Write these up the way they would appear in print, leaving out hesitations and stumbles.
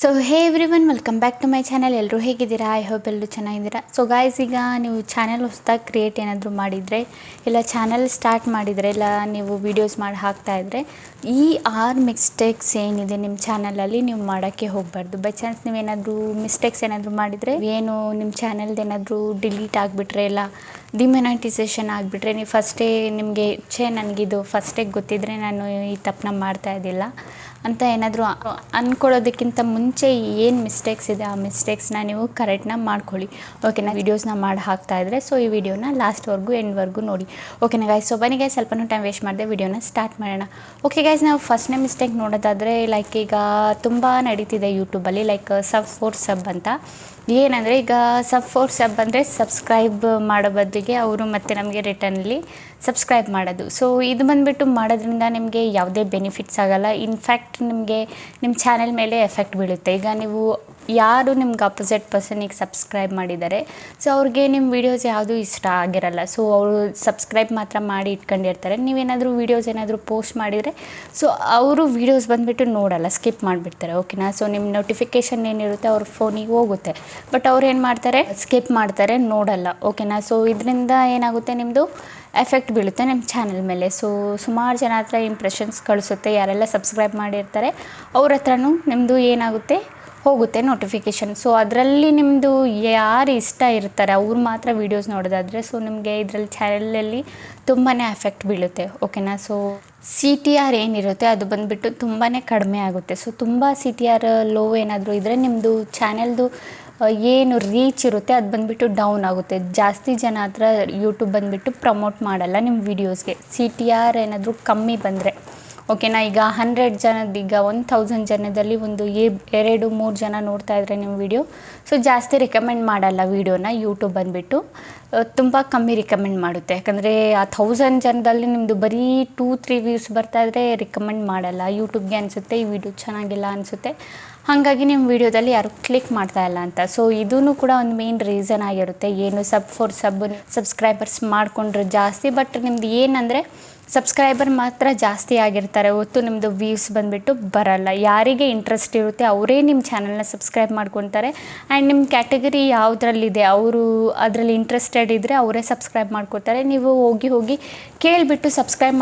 So hey everyone, welcome back to my channel. ಎಲ್ಲರೂ ಹೇಗಿದ್ದೀರಾ? I hope ಎಲ್ಲರೂ ಚೆನ್ನಾಗಿದ್ದೀರಾ. ಸೊ ಗಾಯ್ಸ್, ಈಗ ನೀವು ಚಾನಲ್ ಹೊಸದಾಗಿ ಕ್ರಿಯೇಟ್ ಏನಾದರೂ ಮಾಡಿದರೆ, ಇಲ್ಲ ಚಾನಲ್ ಸ್ಟಾರ್ಟ್ ಮಾಡಿದರೆ, ಇಲ್ಲ ನೀವು ವೀಡಿಯೋಸ್ ಮಾಡಿ ಹಾಕ್ತಾಯಿದ್ರೆ, ಈ 6 ಮಿಸ್ಟೇಕ್ಸ್ ಏನಿದೆ ನಿಮ್ಮ ಚಾನಲಲ್ಲಿ ನೀವು ಮಾಡೋಕ್ಕೆ ಹೋಗಬಾರ್ದು. ಬೈ ಚಾನ್ಸ್ ನೀವೇನಾದರೂ ಮಿಸ್ಟೇಕ್ಸ್ ಏನಾದರೂ ಮಾಡಿದರೆ, ಏನು ನಿಮ್ಮ ಚಾನಲ್ದು ಏನಾದರೂ ಡಿಲೀಟ್ ಆಗಿಬಿಟ್ರೆ, ಇಲ್ಲ ಡಿಮೊನೆಟೈಸೇಷನ್ ಆಗಿಬಿಟ್ರೆ, ನೀವು ಫಸ್ಟೇ ನಿಮಗೆ ನನಗಿದು ಫಸ್ಟೇ ಗೊತ್ತಿದ್ದರೆ ನಾನು ಈ ತಪ್ಪನ್ನ ಮಾಡ್ತಾಯಿದ್ದಿಲ್ಲ ಅಂತ ಏನಾದರೂ ಅಂದ್ಕೊಳ್ಳೋದಕ್ಕಿಂತ ಮುಂಚೆ ಏನು ಮಿಸ್ಟೇಕ್ಸ್ ಇದೆ ಆ ಮಿಸ್ಟೇಕ್ಸ್ನ ನೀವು ಕರೆಕ್ಟ್ನ ಮಾಡ್ಕೊಳ್ಳಿ. ಓಕೆನಾ? ವೀಡಿಯೋಸ್ನ ಮಾಡಿ ಹಾಕ್ತಾಯಿದ್ರೆ ಸೊ ಈ ವಿಡಿಯೋನ ಲಾಸ್ಟ್ವರೆಗೂ ಎಂಡ್ವರೆಗೂ ನೋಡಿ. ಓಕೆನಾ ಗೈಸ್? ಸೊ ಬನ್ನಿ ಗೈಸ್, ಸ್ವಲ್ಪನೂ ಟೈಮ್ ವೇಸ್ಟ್ ಮಾಡಿದೆ ವಿಡಿಯೋನ ಸ್ಟಾರ್ಟ್ ಮಾಡೋಣ. ಓಕೆ ಗೈಸ್, ನಾವು ಫಸ್ಟ್ನೇ ಮಿಸ್ಟೇಕ್ ನೋಡೋದಾದರೆ, ಲೈಕ್ ಈಗ ತುಂಬ ನಡೀತಿದೆ ಯೂಟ್ಯೂಬಲ್ಲಿ, ಲೈಕ್ ಸಬ್ ಫಾರ್ ಸಬ್ ಅಂತ. ಏನಂದರೆ, ಈಗ ಸಬ್ ಫಾರ್ ಸಬ್ ಅಂದರೆ ಸಬ್ಸ್ಕ್ರೈಬ್ ಮಾಡೋ ಬದಲಿಗೆ ಅವರು ಮತ್ತೆ ನಮಗೆ ರಿಟರ್ನಲ್ಲಿ ಸಬ್ಸ್ಕ್ರೈಬ್ ಮಾಡೋದು. ಸೊ ಇದು ಬಂದುಬಿಟ್ಟು ಮಾಡೋದ್ರಿಂದ ನಿಮಗೆ ಯಾವುದೇ ಬೆನಿಫಿಟ್ಸ್ ಆಗೋಲ್ಲ. ಇನ್ಫ್ಯಾಕ್ಟ್ ನಿಮಗೆ ನಿಮ್ಮ ಚಾನೆಲ್ ಮೇಲೆ ಎಫೆಕ್ಟ್ ಬೀಳುತ್ತೆ. ಈಗ ನೀವು ಯಾರು ನಿಮ್ಗೆ ಅಪೋಸಿಟ್ ಪರ್ಸನಿಗೆ ಸಬ್ಸ್ಕ್ರೈಬ್ ಮಾಡಿದ್ದಾರೆ, ಸೊ ಅವ್ರಿಗೆ ನಿಮ್ಮ ವೀಡಿಯೋಸ್ ಯಾವುದೂ ಇಷ್ಟ ಆಗಿರಲ್ಲ. ಸೊ ಅವರು ಸಬ್ಸ್ಕ್ರೈಬ್ ಮಾತ್ರ ಮಾಡಿ ಇಟ್ಕೊಂಡಿರ್ತಾರೆ. ನೀವೇನಾದರೂ ವೀಡಿಯೋಸ್ ಏನಾದರೂ ಪೋಸ್ಟ್ ಮಾಡಿದರೆ, ಸೊ ಅವರು ವೀಡಿಯೋಸ್ ಬಂದುಬಿಟ್ಟು ನೋಡಲ್ಲ, ಸ್ಕಿಪ್ ಮಾಡಿಬಿಡ್ತಾರೆ. ಓಕೆನಾ? ಸೊ ನಿಮ್ಮ ನೋಟಿಫಿಕೇಷನ್ ಏನಿರುತ್ತೆ ಅವ್ರ ಫೋನಿಗೆ ಹೋಗುತ್ತೆ, ಬಟ್ ಅವ್ರು ಏನು ಮಾಡ್ತಾರೆ, ಸ್ಕಿಪ್ ಮಾಡ್ತಾರೆ, ನೋಡಲ್ಲ. ಓಕೆನಾ? ಸೊ ಇದರಿಂದ ಏನಾಗುತ್ತೆ, ನಿಮ್ಮದು ಎಫೆಕ್ಟ್ ಬೀಳುತ್ತೆ ನಿಮ್ಮ ಚಾನಲ್ ಮೇಲೆ. ಸೊ ಸುಮಾರು ಜನ ಹತ್ರ ಇಂಪ್ರೆಷನ್ಸ್ ಕಳಿಸುತ್ತೆ. ಯಾರೆಲ್ಲ ಸಬ್ಸ್ಕ್ರೈಬ್ ಮಾಡಿರ್ತಾರೆ ಅವ್ರ ಹತ್ರನೂ ನಿಮ್ಮದು ಏನಾಗುತ್ತೆ, ಹೋಗುತ್ತೆ ನೋಟಿಫಿಕೇಷನ್. ಸೊ ಅದರಲ್ಲಿ ನಿಮ್ಮದು ಯಾರು ಇಷ್ಟ ಇರ್ತಾರೆ ಅವ್ರು ಮಾತ್ರ ವೀಡಿಯೋಸ್ ನೋಡೋದಾದರೆ, ಸೊ ನಿಮಗೆ ಇದರಲ್ಲಿ ಚಾನಲಲ್ಲಿ ತುಂಬಾ ಎಫೆಕ್ಟ್ ಬೀಳುತ್ತೆ. ಓಕೆನಾ? ಸೊ CTR ಏನಿರುತ್ತೆ ಅದು ಬಂದುಬಿಟ್ಟು ತುಂಬಾ ಕಡಿಮೆ ಆಗುತ್ತೆ. ಸೊ ತುಂಬ CTR ಲೋ ಏನಾದರೂ ಇದ್ದರೆ ನಿಮ್ಮದು ಚಾನೆಲ್ದು ಏನು ರೀಚ್ ಇರುತ್ತೆ ಅದು ಬಂದುಬಿಟ್ಟು ಡೌನ್ ಆಗುತ್ತೆ. ಜಾಸ್ತಿ ಜನ ಹತ್ರ ಯೂಟ್ಯೂಬ್ ಬಂದುಬಿಟ್ಟು ಪ್ರಮೋಟ್ ಮಾಡಲ್ಲ ನಿಮ್ಮ ವೀಡಿಯೋಸ್ಗೆ. CTR ಏನಾದರೂ ಕಮ್ಮಿ ಬಂದರೆ. ಓಕೆನಾ? ಈಗ 100 ಜನದ, ಈಗ 1000 ಜನದಲ್ಲಿ ಒಂದು 2-3 ಜನ ನೋಡ್ತಾ ಇದ್ರೆ ನಿಮ್ಮ ವೀಡಿಯೋ, ಸೊ ಜಾಸ್ತಿ ರಿಕಮೆಂಡ್ ಮಾಡಲ್ಲ ವೀಡಿಯೋನ. ಯೂಟ್ಯೂಬ್ ಬಂದುಬಿಟ್ಟು ತುಂಬ ಕಮ್ಮಿ ರಿಕಮೆಂಡ್ ಮಾಡುತ್ತೆ. ಯಾಕಂದರೆ ಆ 1000 ಜನದಲ್ಲಿ ನಿಮ್ಮದು ಬರೀ 2-3 ವ್ಯೂಸ್ ಬರ್ತಾಯಿದ್ರೆ ರಿಕಮೆಂಡ್ ಮಾಡಲ್ಲ. ಯೂಟ್ಯೂಬ್ಗೆ ಅನಿಸುತ್ತೆ ಈ ವಿಡಿಯೋ ಚೆನ್ನಾಗಿಲ್ಲ ಅನಿಸುತ್ತೆ, ಹಾಗಾಗಿ ನಿಮ್ಮ ವೀಡಿಯೋದಲ್ಲಿ ಯಾರು ಕ್ಲಿಕ್ ಮಾಡ್ತಾಯಿಲ್ಲ ಅಂತ. ಸೊ ಇದೂ ಕೂಡ ಒಂದು ಮೇನ್ ರೀಸನ್ ಆಗಿರುತ್ತೆ. ಏನು ಸಬ್ ಫಾರ್ ಸಬ್ಸ್ಕ್ರೈಬರ್ಸ್ ಮಾಡಿಕೊಂಡ್ರೆ ಜಾಸ್ತಿ, ಬಟ್ ನಿಮ್ದು ಏನಂದರೆ ಸಬ್ಸ್ಕ್ರೈಬರ್ ಮಾತ್ರ ಜಾಸ್ತಿ ಆಗಿರ್ತಾರೆ ಹೊತ್ತು ನಿಮ್ಮದು ವ್ಯೂಸ್ ಬಂದುಬಿಟ್ಟು ಬರಲ್ಲ. ಯಾರಿಗೆ ಇಂಟ್ರೆಸ್ಟ್ ಇರುತ್ತೆ ಅವರೇ ನಿಮ್ಮ ಚಾನಲ್ನ ಸಬ್ಸ್ಕ್ರೈಬ್ ಮಾಡ್ಕೊತಾರೆ. ಆ್ಯಂಡ್ ನಿಮ್ಮ ಕ್ಯಾಟಗರಿ ಯಾವುದ್ರಲ್ಲಿದೆ ಅವರು ಅದರಲ್ಲಿ ಇಂಟ್ರೆಸ್ಟೆಡ್ ಇದ್ದರೆ ಅವರೇ ಸಬ್ಸ್ಕ್ರೈಬ್ ಮಾಡ್ಕೊತಾರೆ. ನೀವು ಹೋಗಿ ಕೇಳಿಬಿಟ್ಟು ಸಬ್ಸ್ಕ್ರೈಬ್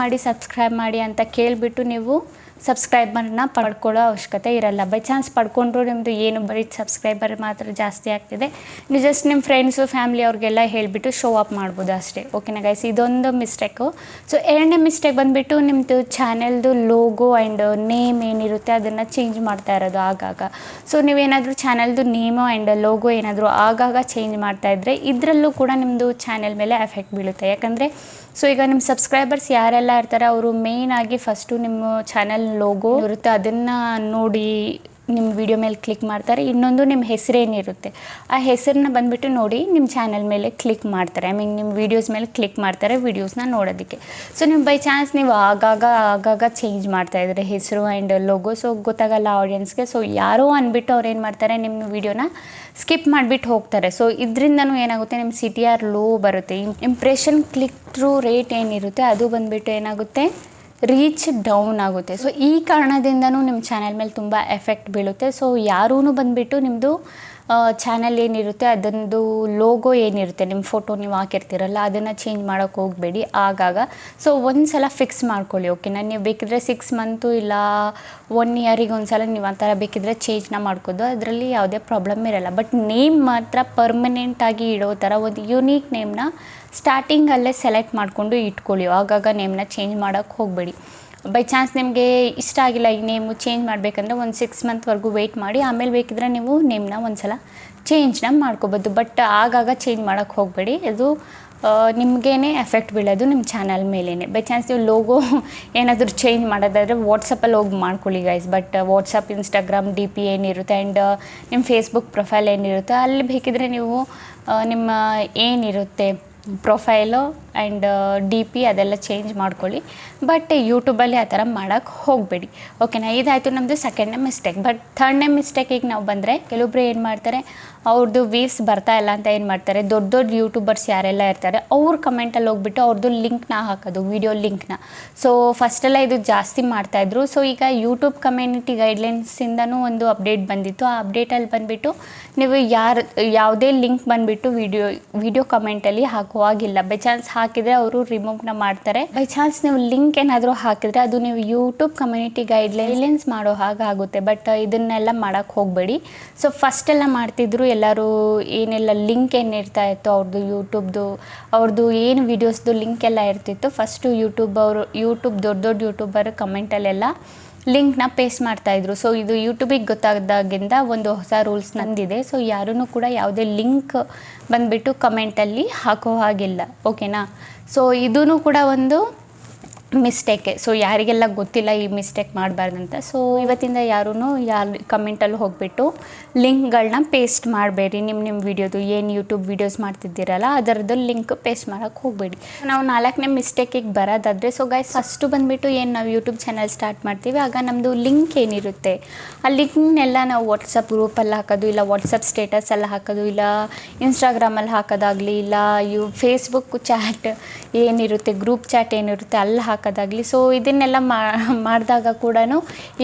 ಮಾಡಿ ಅಂತ ಕೇಳಿಬಿಟ್ಟು ನೀವು ಸಬ್ಸ್ಕ್ರೈಬರ್ನ ಪಡ್ಕೊಳ್ಳೋ ಅವಶ್ಯಕತೆ ಇರಲ್ಲ. ಬೈ ಚಾನ್ಸ್ ಪಡ್ಕೊಂಡ್ರು ನಿಮ್ಮದು ಏನು ಬರೀ ಸಬ್ಸ್ಕ್ರೈಬರ್ ಮಾತ್ರ ಜಾಸ್ತಿ ಆಗ್ತಿದೆ, ನೀವು ಜಸ್ಟ್ ನಿಮ್ಮ ಫ್ರೆಂಡ್ಸು ಫ್ಯಾಮಿಲಿ ಅವ್ರಿಗೆಲ್ಲ ಹೇಳಿಬಿಟ್ಟು ಶೋ ಅಪ್ ಮಾಡ್ಬೋದು ಅಷ್ಟೇ. ಓಕೆನಾ ಗೈಸ್? ಇದೊಂದು ಮಿಸ್ಟೇಕು. ಸೊ ಎರಡನೇ ಮಿಸ್ಟೇಕ್ ಬಂದುಬಿಟ್ಟು ನಿಮ್ಮದು ಚಾನೆಲ್ದು ಲೋಗೋ ಆ್ಯಂಡ್ ನೇಮ್ ಏನಿರುತ್ತೆ ಅದನ್ನು ಚೇಂಜ್ ಮಾಡ್ತಾ ಇರೋದು ಆಗಾಗ. ಸೊ ನೀವೇನಾದರೂ ಚಾನೆಲ್ದು ನೇಮು ಆ್ಯಂಡ್ ಲೋಗೋ ಏನಾದರೂ ಆಗಾಗ ಚೇಂಜ್ ಮಾಡ್ತಾಯಿದ್ರೆ ಇದರಲ್ಲೂ ಕೂಡ ನಿಮ್ಮದು ಚಾನೆಲ್ ಮೇಲೆ ಎಫೆಕ್ಟ್ ಬೀಳುತ್ತೆ. ಯಾಕಂದರೆ ಸೊ ಈಗ ನಿಮ್ಮ ಸಬ್ಸ್ಕ್ರೈಬರ್ಸ್ ಯಾರೆಲ್ಲ ಇರ್ತಾರೆ ಅವರು ಮೇಯ್ನಾಗಿ ಫಸ್ಟು ನಿಮ್ಮ ಚಾನಲ್ ಲೋಗೋ ಇರುತ್ತೆ ಅದನ್ನು ನೋಡಿ ನಿಮ್ಮ ವಿಡಿಯೋ ಮೇಲೆ ಕ್ಲಿಕ್ ಮಾಡ್ತಾರೆ. ಇನ್ನೊಂದು ನಿಮ್ಮ ಹೆಸರೇನಿರುತ್ತೆ ಆ ಹೆಸರನ್ನ ಬಂದುಬಿಟ್ಟು ನೋಡಿ ನಿಮ್ಮ ಚಾನಲ್ ಮೇಲೆ ಕ್ಲಿಕ್ ಮಾಡ್ತಾರೆ. ಐ ಮೀನ್ ನಿಮ್ಮ ವೀಡಿಯೋಸ್ ಮೇಲೆ ಕ್ಲಿಕ್ ಮಾಡ್ತಾರೆ ವೀಡಿಯೋಸ್ನ ನೋಡೋದಕ್ಕೆ. ಸೊ ನೀವು ಬೈ ಚಾನ್ಸ್ ನೀವು ಆಗಾಗ ಚೇಂಜ್ ಮಾಡ್ತಾಯಿದ್ರೆ ಹೆಸರು ಆ್ಯಂಡ್ ಲೋಗೋ, ಸೊ ಗೊತ್ತಾಗಲ್ಲ ಆಡಿಯನ್ಸ್ಗೆ. ಸೊ ಯಾರೋ ಅಂದ್ಬಿಟ್ಟು ಅವ್ರು ಏನು ಮಾಡ್ತಾರೆ, ನಿಮ್ಮ ವೀಡಿಯೋನ ಸ್ಕಿಪ್ ಮಾಡಿಬಿಟ್ಟು ಹೋಗ್ತಾರೆ. ಸೊ ಇದರಿಂದನೂ ಏನಾಗುತ್ತೆ, ನಿಮ್ಮ CTR ಲೋ ಬರುತ್ತೆ. ಇಂಪ್ರೆಷನ್ ಕ್ಲಿಕ್ ಥ್ರೂ ರೇಟ್ ಏನಿರುತ್ತೆ ಅದು ಬಂದುಬಿಟ್ಟು ಏನಾಗುತ್ತೆ, ರೀಚ್ ಡೌನ್ ಆಗುತ್ತೆ. ಸೊ ಈ ಕಾರಣದಿಂದನೂ ನಿಮ್ಮ ಚಾನಲ್ ಮೇಲೆ ತುಂಬ ಎಫೆಕ್ಟ್ ಬೀಳುತ್ತೆ. ಸೊ ಯಾರೂ ಬಂದುಬಿಟ್ಟು ನಿಮ್ಮದು ಚಾನಲ್ ಏನಿರುತ್ತೆ ಅದೊಂದು ಲೋಗೋ ಏನಿರುತ್ತೆ, ನಿಮ್ಮ ಫೋಟೋ ನೀವು ಹಾಕಿರ್ತೀರಲ್ಲ ಅದನ್ನು ಚೇಂಜ್ ಮಾಡೋಕ್ಕೆ ಹೋಗಬೇಡಿ ಆಗಾಗ. ಸೊ ಒಂದು ಸಲ ಫಿಕ್ಸ್ ಮಾಡ್ಕೊಳ್ಳಿ. ಓಕೆನಾ? ನೀವು ಬೇಕಿದ್ರೆ 6 ಮಂತು ಇಲ್ಲ 1 ಇಯರಿಗೆ ಒಂದು ಸಲ ನೀವು ಆ ಥರ ಬೇಕಿದ್ರೆ ಚೇಂಜ್ನ ಮಾಡ್ಕೋದು, ಅದರಲ್ಲಿ ಯಾವುದೇ ಪ್ರಾಬ್ಲಮ್ ಇರಲ್ಲ. ಬಟ್ ನೇಮ್ ಮಾತ್ರ ಪರ್ಮನೆಂಟಾಗಿ ಇಡೋ ಥರ ಒಂದು ಯೂನೀಕ್ ನೇಮ್ನ ಸ್ಟಾರ್ಟಿಂಗಲ್ಲೇ ಸೆಲೆಕ್ಟ್ ಮಾಡಿಕೊಂಡು ಇಟ್ಕೊಳ್ಳಿ. ಆಗಾಗ ನೇಮ್ನ ಚೇಂಜ್ ಮಾಡೋಕ್ಕೆ ಹೋಗಬೇಡಿ. ಬೈ ಚಾನ್ಸ್ ನಿಮಗೆ ಇಷ್ಟ ಆಗಿಲ್ಲ ಈ ನೇಮು ಚೇಂಜ್ ಮಾಡಬೇಕಂದ್ರೆ ಒಂದು 6 ಮಂತ್ವರೆಗೂ ವೆಯ್ಟ್ ಮಾಡಿ, ಆಮೇಲೆ ಬೇಕಿದ್ರೆ ನೀವು ನೇಮ್ನ ಒಂದು ಸಲ ಚೇಂಜ್ನ ಮಾಡ್ಕೋಬೋದು. ಬಟ್ ಆಗಾಗ ಚೇಂಜ್ ಮಾಡೋಕ್ಕೆ ಹೋಗಬೇಡಿ, ಇದು ನಿಮಗೇ ಎಫೆಕ್ಟ್ ಬೀಳೋದು ನಿಮ್ಮ ಚಾನಲ್ ಮೇಲೇ. ಬೈ ಚಾನ್ಸ್ ನೀವು ಲೋಗೋ ಏನಾದರೂ ಚೇಂಜ್ ಮಾಡೋದಾದರೆ ವಾಟ್ಸಪ್ಪಲ್ಲಿ ಹೋಗಿ ಮಾಡ್ಕೊಳ್ಳಿ guys. But WhatsApp, Instagram DP ಏನಿರುತ್ತೆ ಆ್ಯಂಡ್ ನಿಮ್ಮ ಫೇಸ್ಬುಕ್ ಪ್ರೊಫೈಲ್ ಏನಿರುತ್ತೆ ಅಲ್ಲಿ ಬೇಕಿದ್ರೆ ನೀವು ನಿಮ್ಮ ಏನಿರುತ್ತೆ ಪ್ರೊಫೈಲು ಆ್ಯಂಡ್ ಡಿ ಪಿ ಅದೆಲ್ಲ ಚೇಂಜ್ ಮಾಡ್ಕೊಳ್ಳಿ. ಬಟ್ ಯೂಟ್ಯೂಬಲ್ಲಿ ಆ ಥರ ಮಾಡೋಕ್ಕೆ ಹೋಗಬೇಡಿ. ಓಕೆನಾ, ಇದಾಯಿತು ನಮ್ಮದು ಸೆಕೆಂಡ್ನೇ ಮಿಸ್ಟೇಕ್. ಬಟ್ ಥರ್ಡ್ನೇ ಮಿಸ್ಟೇಕಿಗೆ ನಾವು ಬಂದರೆ, ಕೆಲವೊಬ್ರು ಏನು ಮಾಡ್ತಾರೆ, ಅವ್ರದ್ದು ವ್ಯೂಸ್ ಬರ್ತಾ ಇಲ್ಲ ಅಂತ ಏನು ಮಾಡ್ತಾರೆ, ದೊಡ್ಡ ದೊಡ್ಡ ಯೂಟ್ಯೂಬರ್ಸ್ ಯಾರೆಲ್ಲ ಇರ್ತಾರೆ ಅವ್ರ ಕಮೆಂಟಲ್ಲಿ ಹೋಗ್ಬಿಟ್ಟು ಅವ್ರದ್ದು ಲಿಂಕ್ನ ಹಾಕೋದು, ವಿಡಿಯೋ ಲಿಂಕ್ನ. ಸೊ ಫಸ್ಟೆಲ್ಲ ಇದು ಜಾಸ್ತಿ ಮಾಡ್ತಾಯಿದ್ರು. ಸೊ ಈಗ ಯೂಟ್ಯೂಬ್ ಕಮ್ಯುನಿಟಿ ಗೈಡ್ಲೈನ್ಸಿಂದನೂ ಒಂದು ಅಪ್ಡೇಟ್ ಬಂದಿತ್ತು. ಆ ಅಪ್ಡೇಟಲ್ಲಿ ಬಂದುಬಿಟ್ಟು ನೀವು ಯಾವುದೇ ಲಿಂಕ್ ಬಂದುಬಿಟ್ಟು ವಿಡಿಯೋ ಕಮೆಂಟಲ್ಲಿ ಹಾಕುವಾಗಿಲ್ಲ. ಬೈ ಚಾನ್ಸ್ ಹಾಕಿದರೆ ಅವರು ರಿಮೂವ್ನ ಮಾಡ್ತಾರೆ. ಬೈ ಚಾನ್ಸ್ ನೀವು ಲಿಂಕ್ ಏನಾದರೂ ಹಾಕಿದರೆ ಅದು ನೀವು ಯೂಟ್ಯೂಬ್ ಕಮ್ಯುನಿಟಿ ಗೈಡ್ಲೈನ್ಸ್ ಮಾಡೋ ಹಾಗಾಗುತ್ತೆ. ಬಟ್ ಇದನ್ನೆಲ್ಲ ಮಾಡೋಕ್ಕೆ ಹೋಗಬೇಡಿ. ಸೊ ಫಸ್ಟೆಲ್ಲ ಮಾಡ್ತಿದ್ರು ಎಲ್ಲರೂ, ಏನೆಲ್ಲ ಲಿಂಕ್ ಏನಿರ್ತಾ ಇತ್ತು ಅವ್ರದ್ದು ಯೂಟ್ಯೂಬ್ದು, ಅವ್ರದ್ದು ಏನು ವೀಡಿಯೋಸ್ದು ಲಿಂಕ್ ಎಲ್ಲ ಇರ್ತಿತ್ತು, ಫಸ್ಟು ಯೂಟ್ಯೂಬ್ ದೊಡ್ಡ ಯೂಟ್ಯೂಬರ್ ಕಮೆಂಟಲ್ಲೆಲ್ಲ ಲಿಂಕ್ನ ಪೇಸ್ಟ್ ಮಾಡ್ತಾಯಿದ್ರು. ಸೊ ಇದು ಯೂಟ್ಯೂಬಿಗೆ ಗೊತ್ತಾದಾಗಿಂದ ಒಂದು ಹೊಸ ರೂಲ್ಸ್ ನಂದಿದೆ. ಸೊ ಯಾರೂ ಕೂಡ ಯಾವುದೇ ಲಿಂಕ್ ಬಂದುಬಿಟ್ಟು ಕಮೆಂಟಲ್ಲಿ ಹಾಕೋ ಹಾಗಿಲ್ಲ. ಓಕೆನಾ, ಸೊ ಇದೂ ಕೂಡ ಒಂದು ಮಿಸ್ಟೇಕೆ. ಸೊ ಯಾರಿಗೆಲ್ಲ ಗೊತ್ತಿಲ್ಲ ಈ ಮಿಸ್ಟೇಕ್ ಮಾಡಬಾರ್ದಂತ. ಸೊ ಇವತ್ತಿಂದ ಯಾರೂ ಕಮೆಂಟಲ್ಲಿ ಹೋಗಿಬಿಟ್ಟು ಲಿಂಕ್ಗಳನ್ನ ಪೇಸ್ಟ್ ಮಾಡಬೇಡಿ. ನಿಮ್ಮ ವಿಡಿಯೋದು ಏನು ಯೂಟ್ಯೂಬ್ ವೀಡಿಯೋಸ್ ಮಾಡ್ತಿದ್ದೀರಲ್ಲ ಅದರದ್ದು ಲಿಂಕ್ ಪೇಸ್ಟ್ ಮಾಡೋಕ್ಕೆ ಹೋಗಬೇಡಿ. ನಾವು 4ನೇ ಮಿಸ್ಟೇಕಿಗೆ ಬರೋದಾದರೆ, ಸೊ ಗೈಸ್ ಫಸ್ಟು ಬಂದುಬಿಟ್ಟು ಏನು ನಾವು ಯೂಟ್ಯೂಬ್ ಚಾನಲ್ ಸ್ಟಾರ್ಟ್ ಮಾಡ್ತೀವಿ, ಆಗ ನಮ್ಮದು ಲಿಂಕ್ ಏನಿರುತ್ತೆ ಆ ಲಿಂಕ್ನೆಲ್ಲ ನಾವು ವಾಟ್ಸಪ್ ಗ್ರೂಪಲ್ಲಿ ಹಾಕೋದು, ಇಲ್ಲ ವಾಟ್ಸಪ್ ಸ್ಟೇಟಸಲ್ಲಿ ಹಾಕೋದು, ಇಲ್ಲ ಇನ್ಸ್ಟಾಗ್ರಾಮಲ್ಲಿ ಹಾಕೋದಾಗಲಿ, ಇಲ್ಲ ಫೇಸ್ಬುಕ್ ಚಾಟ್ ಏನಿರುತ್ತೆ, ಗ್ರೂಪ್ ಚಾಟ್ ಏನಿರುತ್ತೆ ಅಲ್ಲಿ ಹಾಕೋದಾಗಲಿ. ಸೊ ಇದನ್ನೆಲ್ಲ ಮಾಡಿದಾಗ ಕೂಡ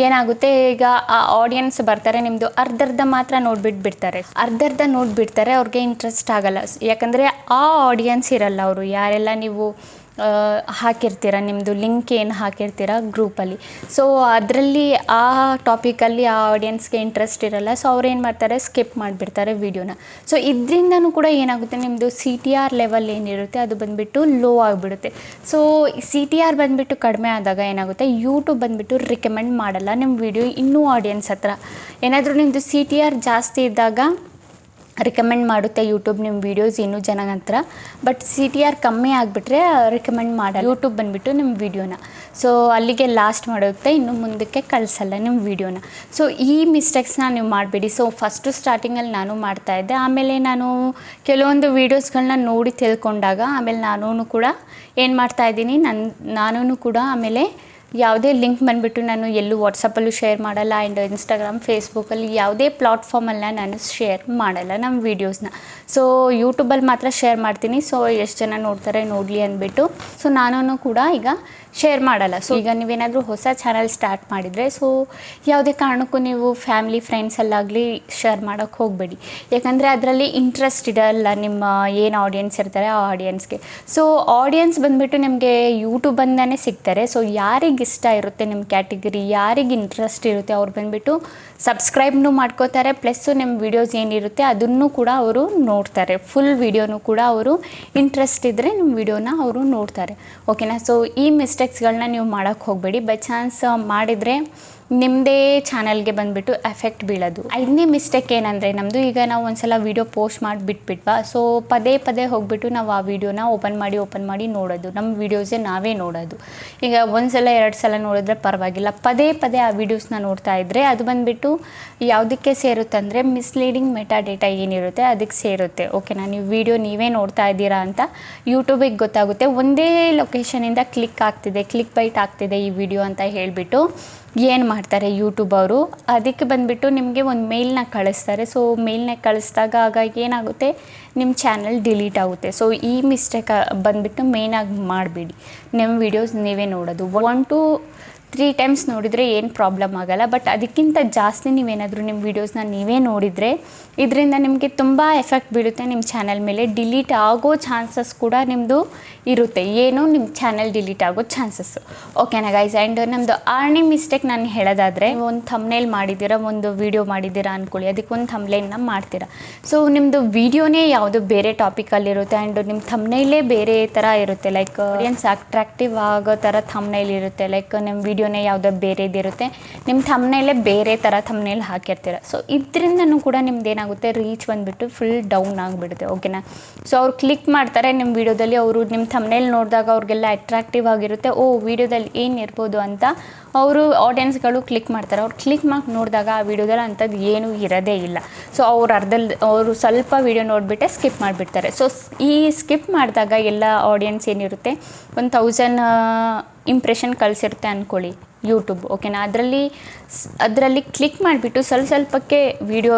ಏನಾಗುತ್ತೆ, ಈಗ ಆ ಆಡಿಯನ್ಸ್ ಬರ್ತಾರೆ, ನಿಮ್ಮದು ಅರ್ಧರ್ಧ ಮಾತ್ರ ನೋಡಿಬಿಡ್ತಾರೆ, ಅವ್ರಿಗೆ ಇಂಟ್ರೆಸ್ಟ್ ಆಗಲ್ಲ. ಯಾಕಂದರೆ ಆ ಆಡಿಯನ್ಸ್ ಇರಲ್ಲ, ಅವರು ಯಾರೆಲ್ಲ ನೀವು ಹಾಕಿರ್ತೀರ, ನಿಮ್ಮದು ಲಿಂಕ್ ಏನು ಹಾಕಿರ್ತೀರ ಗ್ರೂಪಲ್ಲಿ. ಸೊ ಅದರಲ್ಲಿ ಆ ಟಾಪಿಕಲ್ಲಿ ಆ ಆಡಿಯನ್ಸ್ಗೆ ಇಂಟ್ರೆಸ್ಟ್ ಇರಲ್ಲ. ಸೊ ಅವ್ರು ಏನು ಮಾಡ್ತಾರೆ, ಸ್ಕಿಪ್ ಮಾಡಿಬಿಡ್ತಾರೆ ವೀಡಿಯೋನ. ಸೊ ಇದರಿಂದನೂ ಕೂಡ ಏನಾಗುತ್ತೆ, ನಿಮ್ಮದು CTR ಲೆವೆಲ್ ಏನಿರುತ್ತೆ ಅದು ಬಂದುಬಿಟ್ಟು ಲೋ ಆಗಿಬಿಡುತ್ತೆ. ಸೊ CTR ಬಂದುಬಿಟ್ಟು ಕಡಿಮೆ ಆದಾಗ ಏನಾಗುತ್ತೆ, ಯೂಟ್ಯೂಬ್ ಬಂದುಬಿಟ್ಟು ರಿಕಮೆಂಡ್ ಮಾಡಲ್ಲ ನಿಮ್ಮ ವಿಡಿಯೋ ಇನ್ನೂ ಆಡಿಯನ್ಸ್ ಹತ್ರ. ಏನಾದರೂ ನಿಮ್ಮದು CTR ಜಾಸ್ತಿ ಇದ್ದಾಗ ರಿಕಮೆಂಡ್ ಮಾಡುತ್ತೆ ಯೂಟ್ಯೂಬ್ ನಿಮ್ಮ ವೀಡಿಯೋಸ್ ಇನ್ನೂ ಜನ ಹತ್ರ. ಬಟ್ CTR ಕಮ್ಮಿ ಆಗಿಬಿಟ್ರೆ ರಿಕಮೆಂಡ್ ಮಾಡಲ್ಲ ಯೂಟ್ಯೂಬ್ ಬಂದುಬಿಟ್ಟು ನಿಮ್ಮ ವೀಡಿಯೋನ. ಸೊ ಅಲ್ಲಿಗೆ ಲಾಸ್ಟ್ ಮಾಡುತ್ತೆ, ಇನ್ನು ಮುಂದಕ್ಕೆ ಕಳಿಸಲ್ಲ ನಿಮ್ಮ ವೀಡಿಯೋನ. ಸೊ ಈ ಮಿಸ್ಟೇಕ್ಸ್ನ ನೀವು ಮಾಡಬೇಡಿ. ಸೊ ಫಸ್ಟು ಸ್ಟಾರ್ಟಿಂಗಲ್ಲಿ ನಾನು ಮಾಡ್ತಾಯಿದ್ದೆ, ಆಮೇಲೆ ನಾನು ಕೆಲವೊಂದು ವೀಡಿಯೋಸ್ಗಳನ್ನ ನೋಡಿ ತಿಳ್ಕೊಂಡಾಗ ಆಮೇಲೆ ನಾನೂ ಕೂಡ ಏನು ಮಾಡ್ತಾಯಿದ್ದೀನಿ, ನಾನೂ ಕೂಡ ಆಮೇಲೆ ಯಾವುದೇ ಲಿಂಕ್ ಬಂದುಬಿಟ್ಟು ನಾನು ಎಲ್ಲೂ ವಾಟ್ಸಪ್ಪಲ್ಲೂ ಶೇರ್ ಮಾಡಲ್ಲ, ಆ್ಯಂಡ್ ಇನ್ಸ್ಟಾಗ್ರಾಮ್, ಫೇಸ್ಬುಕ್ಕಲ್ಲಿ ಯಾವುದೇ ಪ್ಲಾಟ್ಫಾರ್ಮಲ್ಲ ನಾನು ಶೇರ್ ಮಾಡಲ್ಲ ನಮ್ಮ ವೀಡಿಯೋಸ್ನ. ಸೊ ಯೂಟ್ಯೂಬಲ್ಲಿ ಮಾತ್ರ ಶೇರ್ ಮಾಡ್ತೀನಿ. ಸೊ ಎಷ್ಟು ಜನ ನೋಡ್ತಾರೆ ನೋಡಲಿ ಅಂದ್ಬಿಟ್ಟು ಸೊ ನಾನೂ ಕೂಡ ಈಗ ಶೇರ್ ಮಾಡಲ್ಲ. ಸೊ ಈಗ ನೀವೇನಾದರೂ ಹೊಸ ಚಾನಲ್ ಸ್ಟಾರ್ಟ್ ಮಾಡಿದರೆ, ಸೊ ಯಾವುದೇ ಕಾರಣಕ್ಕೂ ನೀವು ಫ್ಯಾಮಿಲಿ ಫ್ರೆಂಡ್ಸಲ್ಲಾಗಲಿ ಶೇರ್ ಮಾಡೋಕ್ಕೆ ಹೋಗಬೇಡಿ. ಯಾಕಂದರೆ ಅದರಲ್ಲಿ ಇಂಟ್ರೆಸ್ಟ್ ಇರಲ್ಲ ನಿಮ್ಮ ಏನು ಆಡಿಯನ್ಸ್ ಇರ್ತಾರೆ ಆ ಆಡಿಯನ್ಸ್ಗೆ. ಸೊ ಆಡಿಯನ್ಸ್ ಬಂದುಬಿಟ್ಟು ನಿಮಗೆ ಯೂಟ್ಯೂಬಂದನೇ ಸಿಗ್ತಾರೆ. ಸೊ ಯಾರಿಗೆ ಇಷ್ಟ ಇರುತ್ತೆ ನಿಮ್ಮ ಕ್ಯಾಟಗರಿ, ಯಾರಿಗೆ ಇಂಟ್ರೆಸ್ಟ್ ಇರುತ್ತೆ ಅವ್ರು ಬಂದುಬಿಟ್ಟು ಸಬ್ಸ್ಕ್ರೈಬ್ನೂ ಮಾಡ್ಕೋತಾರೆ, ಪ್ಲಸ್ಸು ನಿಮ್ಮ ವೀಡಿಯೋಸ್ ಏನಿರುತ್ತೆ ಅದನ್ನು ಕೂಡ ಅವರು ನೋಡ್ತಾರೆ. ಫುಲ್ ವೀಡಿಯೋನೂ ಕೂಡ ಅವರು ಇಂಟ್ರೆಸ್ಟ್ ಇದ್ದರೆ ನಿಮ್ಮ ವೀಡಿಯೋನ ಅವರು ನೋಡ್ತಾರೆ. ಓಕೆನಾ, ಸೊ ಈ ಮಿಸ್ಟೇಕ್ಸ್ಗಳನ್ನ ನೀವು ಮಾಡೋಕ್ಕೆ ಹೋಗಬೇಡಿ. ಬೈ ಚಾನ್ಸ್ ಮಾಡಿದರೆ ನಿಮ್ಮದೇ ಚಾನಲ್ಗೆ ಬಂದುಬಿಟ್ಟು ಎಫೆಕ್ಟ್ ಬೀಳೋದು. 5ನೇ ಮಿಸ್ಟೇಕ್ ಏನಂದರೆ ನಮ್ಮದು, ಈಗ ನಾವು ಒಂದ್ಸಲ ವೀಡಿಯೋ ಪೋಸ್ಟ್ ಮಾಡಿ ಬಿಟ್ಬಿಟ್ವಾ, ಸೊ ಪದೇ ಹೋಗ್ಬಿಟ್ಟು ನಾವು ಆ ವೀಡಿಯೋನ ಓಪನ್ ಮಾಡಿ ನೋಡೋದು, ನಮ್ಮ ವೀಡಿಯೋಸೇ ನಾವೇ ನೋಡೋದು. ಈಗ ಒಂದು ಸಲ 2 ಸಲ ನೋಡಿದ್ರೆ ಪರವಾಗಿಲ್ಲ, ಪದೇ ಆ ವೀಡಿಯೋಸ್ನ ನೋಡ್ತಾ ಇದ್ದರೆ ಅದು ಬಂದುಬಿಟ್ಟು ಯಾವುದಕ್ಕೆ ಸೇರುತ್ತೆ ಅಂದರೆ ಮಿಸ್ಲೀಡಿಂಗ್ ಮೆಟಾ ಏನಿರುತ್ತೆ ಅದಕ್ಕೆ ಸೇರುತ್ತೆ. ಓಕೆನಾ, ನೀವು ವೀಡಿಯೋ ನೀವೇ ನೋಡ್ತಾ ಇದ್ದೀರಾ ಅಂತ ಯೂಟ್ಯೂಬಿಗೆ ಗೊತ್ತಾಗುತ್ತೆ. ಒಂದೇ ಲೊಕೇಶನಿಂದ ಕ್ಲಿಕ್ ಬೈಟ್ ಆಗ್ತಿದೆ ಈ ವಿಡಿಯೋ ಅಂತ ಹೇಳಿಬಿಟ್ಟು ಏನು ಮಾಡ್ತಾರೆ ಯೂಟ್ಯೂಬ್ ಅವರು, ಅದಕ್ಕೆ ಬಂದುಬಿಟ್ಟು ನಿಮಗೆ ಒಂದು ಮೇಲ್ನ ಕಳಿಸ್ತಾರೆ. ಸೊ ಮೇಲ್ನ ಕಳಿಸಿದಾಗ ಆಗ ಏನಾಗುತ್ತೆ, ನಿಮ್ಮ ಚಾನಲ್ ಡಿಲೀಟ್ ಆಗುತ್ತೆ. ಸೊ ಈ ಮಿಸ್ಟೇಕ್ ಬಂದುಬಿಟ್ಟು ಮೇಯ್ನಾಗಿ ಮಾಡಬೇಡಿ. ನಿಮ್ಮ ವೀಡಿಯೋಸ್ ನೀವೇ ನೋಡೋದು. 1 to 3 ಟೈಮ್ಸ್ ನೋಡಿದರೆ ಏನು ಪ್ರಾಬ್ಲಮ್ ಆಗೋಲ್ಲ. ಬಟ್ ಅದಕ್ಕಿಂತ ಜಾಸ್ತಿ ನೀವೇನಾದರೂ ನಿಮ್ಮ ವೀಡಿಯೋಸ್ನ ನೀವೇ ನೋಡಿದರೆ ಇದರಿಂದ ನಿಮಗೆ ತುಂಬ ಎಫೆಕ್ಟ್ ಬೀಳುತ್ತೆ ನಿಮ್ಮ ಚಾನಲ್ ಮೇಲೆ. ಡಿಲೀಟ್ ಆಗೋ ಚಾನ್ಸಸ್ ಕೂಡ ನಿಮ್ಮದು ಇರುತ್ತೆ, ಏನು ನಿಮ್ಮ ಚಾನಲ್ ಡಿಲೀಟ್ ಆಗೋ ಚಾನ್ಸಸ್ಸು. ಓಕೆನಾ ಗೈಸ್, ಆ್ಯಂಡ್ ನಮ್ಮದು 6ನೇ ಮಿಸ್ಟೇಕ್ ನಾನು ಹೇಳೋದಾದರೆ, ಒಂದು ಥಂಬ್ನೇಲ್ ಮಾಡಿದ್ದೀರಾ, ಒಂದು ವೀಡಿಯೋ ಮಾಡಿದ್ದೀರಾ ಅಂದ್ಕೊಳ್ಳಿ, ಅದಕ್ಕೆ ಒಂದು ಥಂಬ್ನೇಲ್ನ ಮಾಡ್ತೀರಾ. ಸೊ ನಿಮ್ಮದು ವೀಡಿಯೋನೇ ಯಾವುದೋ ಬೇರೆ ಟಾಪಿಕಲ್ಲಿರುತ್ತೆ, ಆ್ಯಂಡ್ ನಿಮ್ಮ ಥಂಬ್ನೇಲೇ ಬೇರೆ ಥರ ಇರುತ್ತೆ. ಲೈಕ್ ಆಡಿಯನ್ಸ್ ಅಟ್ರಾಕ್ಟಿವ್ ಆಗೋ ಥರ ಥಂಬ್ನೇಲ್ ಇರುತ್ತೆ. ಲೈಕ್ ನಿಮ್ಮ ವೀಡಿಯೋನೇ ಯಾವುದೋ ಬೇರೆದಿರುತ್ತೆ, ನಿಮ್ಮ ಥಂಬ್ನೇಲೇ ಬೇರೆ ಥರ ಥಂಬ್ನೇಲ್ ಹಾಕಿರ್ತೀರ. ಸೊ ಇದರಿಂದನೂ ಕೂಡ ನಿಮ್ದು ಏನಾಗುತ್ತೆ, ರೀಚ್ ಬಂದುಬಿಟ್ಟು ಫುಲ್ ಡೌನ್ ಆಗಿಬಿಡುತ್ತೆ. ಓಕೆನಾ. ಸೊ ಅವ್ರು ಕ್ಲಿಕ್ ಮಾಡ್ತಾರೆ ನಿಮ್ಮ ವೀಡಿಯೋದಲ್ಲಿ, ಅವರು ನಿಮ್ಮ ಥಂಬ್ನೇಲ್ ನೋಡಿದಾಗ ಅವ್ರಿಗೆಲ್ಲ ಅಟ್ರಾಕ್ಟಿವ್ ಆಗಿರುತ್ತೆ. ಓ ವೀಡಿಯೋದಲ್ಲಿ ಏನಿರ್ಬೋದು ಅಂತ ಅವರು ಆಡಿಯನ್ಸ್ಗಳು ಕ್ಲಿಕ್ ಮಾಡ್ತಾರೆ. ಅವ್ರು ಕ್ಲಿಕ್ ಮಾಡಿ ನೋಡಿದಾಗ ಆ ವೀಡಿಯೋದಲ್ಲಿ ಅಂಥದ್ದು ಏನೂ ಇರೋದೇ ಇಲ್ಲ. ಸೊ ಅವರು ಸ್ವಲ್ಪ ವೀಡಿಯೋ ನೋಡಿಬಿಟ್ಟೆ ಸ್ಕಿಪ್ ಮಾಡಿಬಿಡ್ತಾರೆ. ಸೊ ಈ ಸ್ಕಿಪ್ ಮಾಡಿದಾಗ ಎಲ್ಲ ಆಡಿಯನ್ಸ್ ಏನಿರುತ್ತೆ, 1000 ಇಂಪ್ರೆಷನ್ ಕಳಿಸಿರುತ್ತೆ ಅಂದ್ಕೊಳ್ಳಿ ಯೂಟ್ಯೂಬ್. ಓಕೆನಾ. ಅದರಲ್ಲಿ ಕ್ಲಿಕ್ ಮಾಡಿಬಿಟ್ಟು ಸ್ವಲ್ಪಕ್ಕೆ ವೀಡಿಯೋ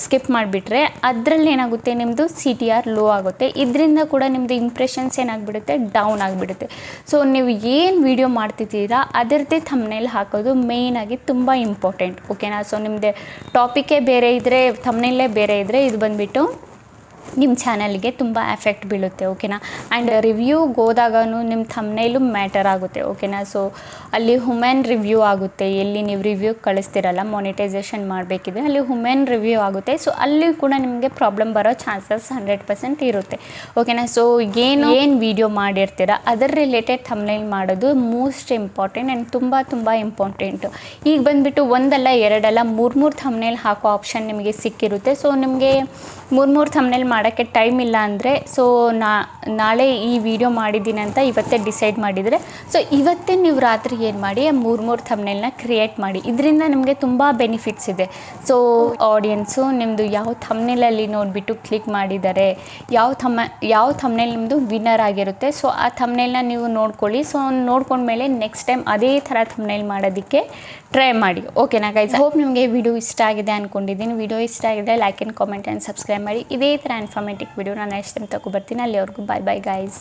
ಸ್ಕಿಪ್ ಮಾಡಿಬಿಟ್ರೆ ಅದರಲ್ಲಿ ಏನಾಗುತ್ತೆ, ನಿಮ್ಮದು CTR ಲೋ ಆಗುತ್ತೆ. ಇದರಿಂದ ಕೂಡ ನಿಮ್ಮದು ಇಂಪ್ರೆಷನ್ಸ್ ಏನಾಗ್ಬಿಡುತ್ತೆ, ಡೌನ್ ಆಗಿಬಿಡುತ್ತೆ. ಸೊ ನೀವು ಏನು ವೀಡಿಯೋ ಮಾಡ್ತಿದ್ದೀರಾ ಅದರದ್ದೇ ಥಂಬ್ನೇಲ್ ಹಾಕೋದು ಮೇಯ್ನಾಗಿ ತುಂಬ ಇಂಪಾರ್ಟೆಂಟ್. ಓಕೆನಾ. ಸೊ ನಿಮ್ಮದು ಟಾಪಿಕೇ ಬೇರೆ ಇದ್ದರೆ, ಥಂಬ್ನೇಲೇ ಬೇರೆ ಇದ್ದರೆ, ಇದು ಬಂದುಬಿಟ್ಟು ನಿಮ್ಮ ಚಾನಲ್ಗೆ ತುಂಬ ಎಫೆಕ್ಟ್ ಬೀಳುತ್ತೆ. ಓಕೆನಾ. ಆ್ಯಂಡ್ ರಿವ್ಯೂಗೆ ಹೋದಾಗೂ ನಿಮ್ಮ ಥಂಬ್ನೇಲು ಮ್ಯಾಟರ್ ಆಗುತ್ತೆ. ಓಕೆನಾ. ಸೊ ಅಲ್ಲಿ ಹುಮೆನ್ ರಿವ್ಯೂ ಆಗುತ್ತೆ. ಎಲ್ಲಿ ನೀವು ರಿವ್ಯೂ ಕಳಿಸ್ತಿರಲ್ಲ, ಮಾನಿಟೈಸೇಷನ್ ಮಾಡಬೇಕಿದ್ರೆ ಅಲ್ಲಿ ಹುಮೆನ್ ರಿವ್ಯೂ ಆಗುತ್ತೆ. ಸೊ ಅಲ್ಲಿ ಕೂಡ ನಿಮಗೆ ಪ್ರಾಬ್ಲಮ್ ಬರೋ ಚಾನ್ಸಸ್ 100% ಇರುತ್ತೆ. ಓಕೆನಾ. ಸೊ ಏನು ವೀಡಿಯೋ ಮಾಡಿರ್ತೀರ ಅದರ ರಿಲೇಟೆಡ್ ಥಂಬ್ನೇಲ್ ಮಾಡೋದು ಮೋಸ್ಟ್ ಇಂಪಾರ್ಟೆಂಟ್ ಆ್ಯಂಡ್ ತುಂಬ ಇಂಪಾರ್ಟೆಂಟು. ಈಗ ಬಂದುಬಿಟ್ಟು ಒಂದಲ್ಲ ಎರಡಲ್ಲ 3 ಥಂಬ್ನೇಲ್ ಹಾಕೋ ಆಪ್ಷನ್ ನಿಮಗೆ ಸಿಕ್ಕಿರುತ್ತೆ. ಸೊ ನಿಮಗೆ 3 ಥಂಬ್ನೇಲ್ ಮಾಡೋಕ್ಕೆ ಟೈಮ್ ಇಲ್ಲ ಅಂದರೆ, ಸೊ ನಾಳೆ ಈ ವಿಡಿಯೋ ಮಾಡಿದ್ದೀನಿ ಅಂತ ಇವತ್ತೇ ಡಿಸೈಡ್ ಮಾಡಿದರೆ, ಸೊ ಇವತ್ತೇ ನೀವು ರಾತ್ರಿ ಏನು ಮಾಡಿ 3 ಥಂಬ್ನೇಲ್ನ ಕ್ರಿಯೇಟ್ ಮಾಡಿ. ಇದರಿಂದ ನಿಮಗೆ ತುಂಬ ಬೆನಿಫಿಟ್ಸ್ ಇದೆ. ಸೊ ಆಡಿಯನ್ಸು ನಿಮ್ಮದು ಯಾವ ಥಂಬ್ನೇಲಲ್ಲಿ ನೋಡಿಬಿಟ್ಟು ಕ್ಲಿಕ್ ಮಾಡಿದ್ದಾರೆ, ಯಾವ ಥಂಬ್ನೇಲ್ ನಿಮ್ಮದು ವಿನ್ನರ್ ಆಗಿರುತ್ತೆ, ಸೊ ಆ ಥಂಬ್ನೇಲ್ನ ನೀವು ನೋಡ್ಕೊಳ್ಳಿ. ಸೊ ನೋಡ್ಕೊಂಡ್ಮೇಲೆ ನೆಕ್ಸ್ಟ್ ಟೈಮ್ ಅದೇ ಥರ ಥಂಬ್ನೇಲ್ ಮಾಡೋದಕ್ಕೆ ಟ್ರೈ ಮಾಡಿ. ಓಕೆನಾ ಗೈಸ್. ಹೋಪ್ ನಿಮಗೆ ವಿಡಿಯೋ ಇಷ್ಟ ಆಗಿದೆ ಅಂದ್ಕೊಂಡಿದ್ದೀನಿ. ವಿಡಿಯೋ ಇಷ್ಟ ಆಗಿದೆ like and comment and subscribe ಮಾಡಿ. ಇದೇ ಥರ ಇನ್ಫಾರ್ಮೇಟಿವ್ ವಿಡಿಯೋ ನಾನು ನೆಕ್ಸ್ಟ್ ಟೈಮ್ ತಗೊಬರ್ತೀನಿ. ಅಲ್ಲಿವರೆಗೂ ಬಾಯ್ ಗೈಸ್.